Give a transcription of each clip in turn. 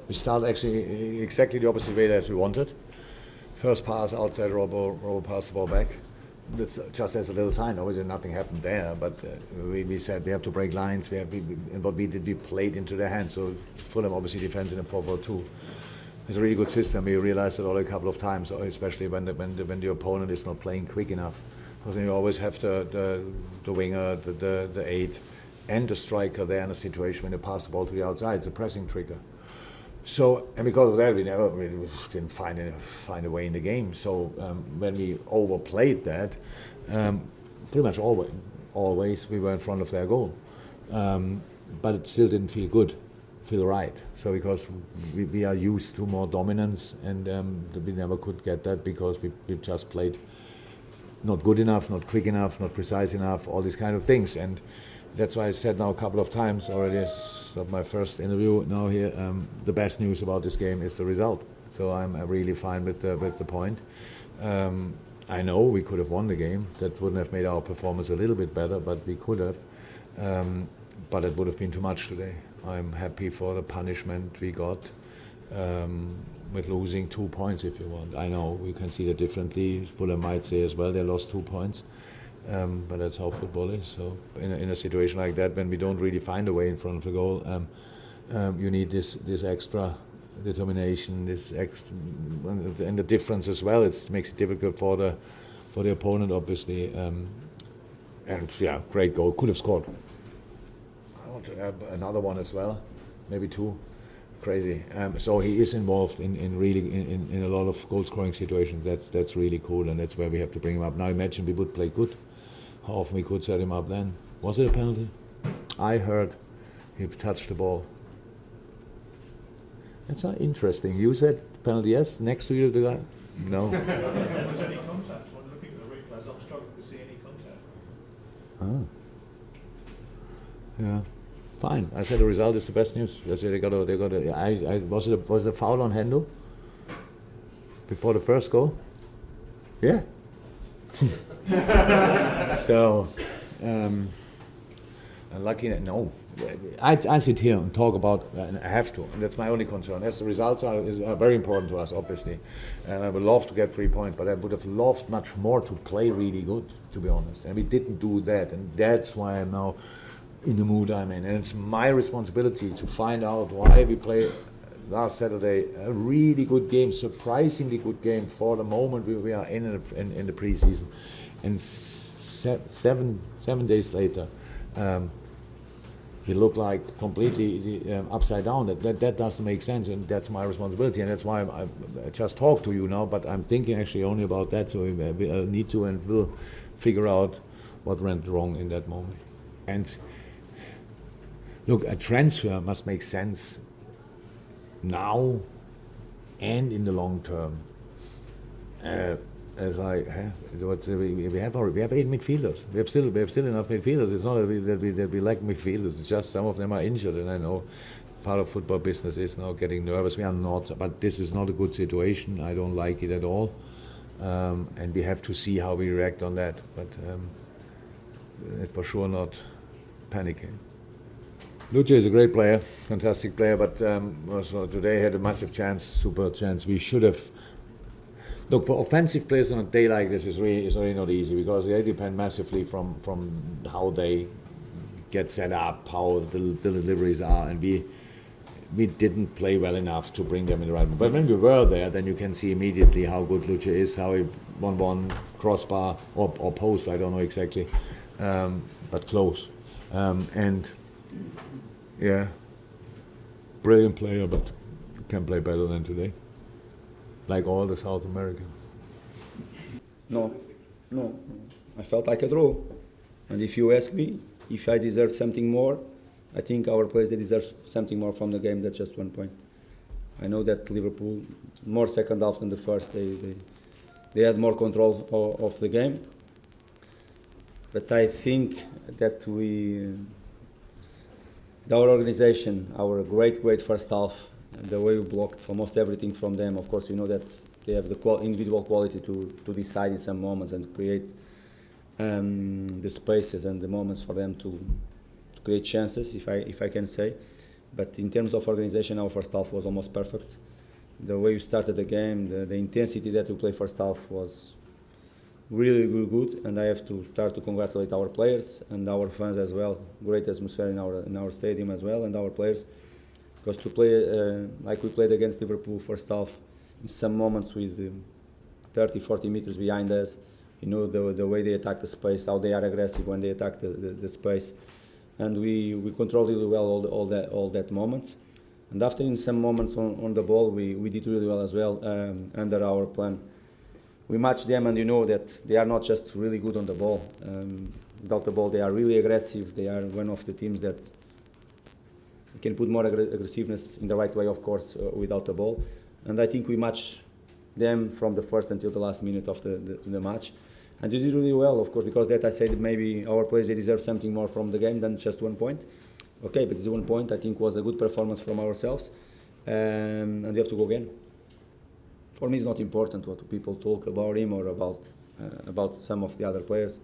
We started actually exactly the opposite way as we wanted. First pass outside, Robo passed the ball back. That's just as a little sign. Obviously, nothing happened there, but we said we have to break lines. And what we did, we played into their hands. So Fulham obviously defends in a 4-4-2. It's a really good system. We realized it all a couple of times, especially when the opponent is not playing quick enough. Because then you always have the winger, the 8, and the striker there in a situation when they pass the ball to the outside. It's a pressing trigger. So, and because of that, we didn't find a way in the game. So when we overplayed that, pretty much always we were in front of their goal. But it still didn't feel right. So because we are used to more dominance, and we never could get that because we just played not good enough, not quick enough, not precise enough, all these kind of things. And that's why I said now a couple of times already, it's not my first interview now here, the best news about this game is the result. So I'm really fine with the point. I know we could have won the game. That wouldn't have made our performance a little bit better, but we could have. But it would have been too much today. I'm happy for the punishment we got with losing 2 points, if you want. I know we can see that differently. Fulham might say as well they lost 2 points. But that's how football is. So in a situation like that, when we don't really find a way in front of the goal, you need this extra determination, and the difference as well. It makes it difficult for the opponent, obviously. And yeah, great goal. Could have scored. I want to have another one as well, maybe 2. Crazy. So he is involved in a lot of goal-scoring situations. That's really cool, and that's where we have to bring him up. Now imagine we would play good. How often we could set him up then? Was it a penalty? I heard he touched the ball. That's not interesting. You said penalty, yes? Next to you, the guy? No. Was any contact? When looking at the replays, I'm struggling to see any contact. Oh. Yeah. Fine. I said the result is the best news. Was it a foul on Hendo before the first goal? Yeah. So, lucky that no. I sit here and talk about, and I have to, and that's my only concern. As the results are very important to us, obviously, and I would love to get 3 points, but I would have loved much more to play really good, to be honest. And we didn't do that, and that's why I'm now in the mood I'm in. And it's my responsibility to find out why we play last Saturday a really good game, surprisingly good game for the moment we are in the preseason. And 7 days later, he looked like completely upside down. That doesn't make sense, and that's my responsibility, and that's why I just talk to you now, but I'm thinking actually only about that, so we need to and will figure out what went wrong in that moment. And look, a transfer must make sense now and in the long term. We have 8 midfielders. We have still enough midfielders. It's not that we lack midfielders. It's just some of them are injured, and I know part of football business is now getting nervous. We are not, but this is not a good situation. I don't like it at all, and we have to see how we react on that. But it's for sure not panicking. Luce is a great player, fantastic player, but also today had a massive chance, super chance. We should have. Look, for offensive players on a day like this is really not easy, because they depend massively from how they get set up, how the deliveries are, and we didn't play well enough to bring them in the right moment. But when we were there, then you can see immediately how good Luce is, how he 1-1 crossbar or post, I don't know exactly, but close. And yeah, brilliant player, but can play better than today. Like all the South Americans. No. I felt like a draw. And if you ask me if I deserve something more, I think our players, they deserve something more from the game than just 1 point. I know that Liverpool, more second half than the first, they had more control of the game. But I think that our organization, our great first half, the way we blocked almost everything from them. Of course, you know that they have the individual quality to decide in some moments and create the spaces and the moments for them to create chances, if I can say. But in terms of organization, our first half was almost perfect. The way we started the game, the intensity that we played first half was really, really good, and I have to start to congratulate our players and our fans as well. Great atmosphere in our stadium as well, and our players. Because to play like we played against Liverpool first half, in some moments with 30, 40 meters behind us, you know, the way they attack the space, how they are aggressive when they attack the space. And we controlled really well all that moments. And after in some moments on the ball, we did really well as well under our plan. We matched them, and you know that they are not just really good on the ball. Without the ball, they are really aggressive. They are one of the teams that can put more aggressiveness in the right way, of course, without the ball. And I think we matched them from the first until the last minute of the match. And they did really well, of course, because that I said maybe our players, they deserve something more from the game than just 1 point. Okay, but this 1 point I think was a good performance from ourselves, and we have to go again. For me, it's not important what people talk about him or about some of the other players.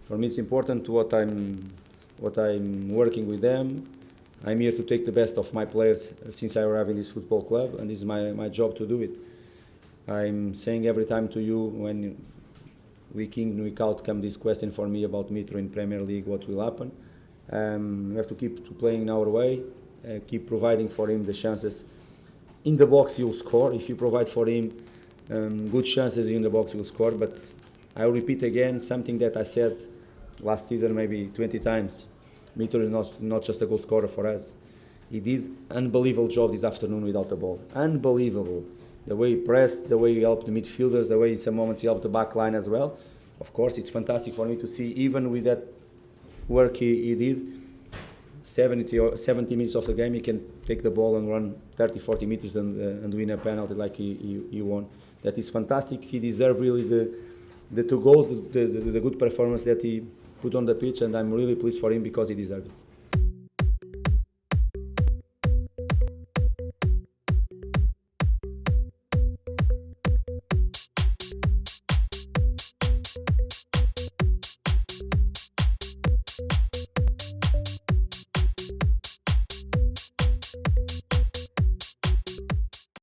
For me, it's important what I'm working with them. I'm here to take the best of my players since I arrived in this football club, and this is my job to do it. I'm saying every time to you when week in, week out come this question for me about Mitro in Premier League, what will happen. We have to keep playing our way, keep providing for him the chances. In the box he'll score. If you provide for him good chances in the box he'll score. But I'll repeat again something that I said last season maybe 20 times. Mitro is not just a goal scorer for us. He did an unbelievable job this afternoon without the ball. Unbelievable. The way he pressed, the way he helped the midfielders, the way in some moments he helped the back line as well. Of course, it's fantastic for me to see, even with that work he did, 70 minutes of the game, he can take the ball and run 30, 40 meters and win a penalty like he won. That is fantastic. He deserved really the 2 goals, the good performance that he put on the pitch, and I'm really pleased for him because he deserved it.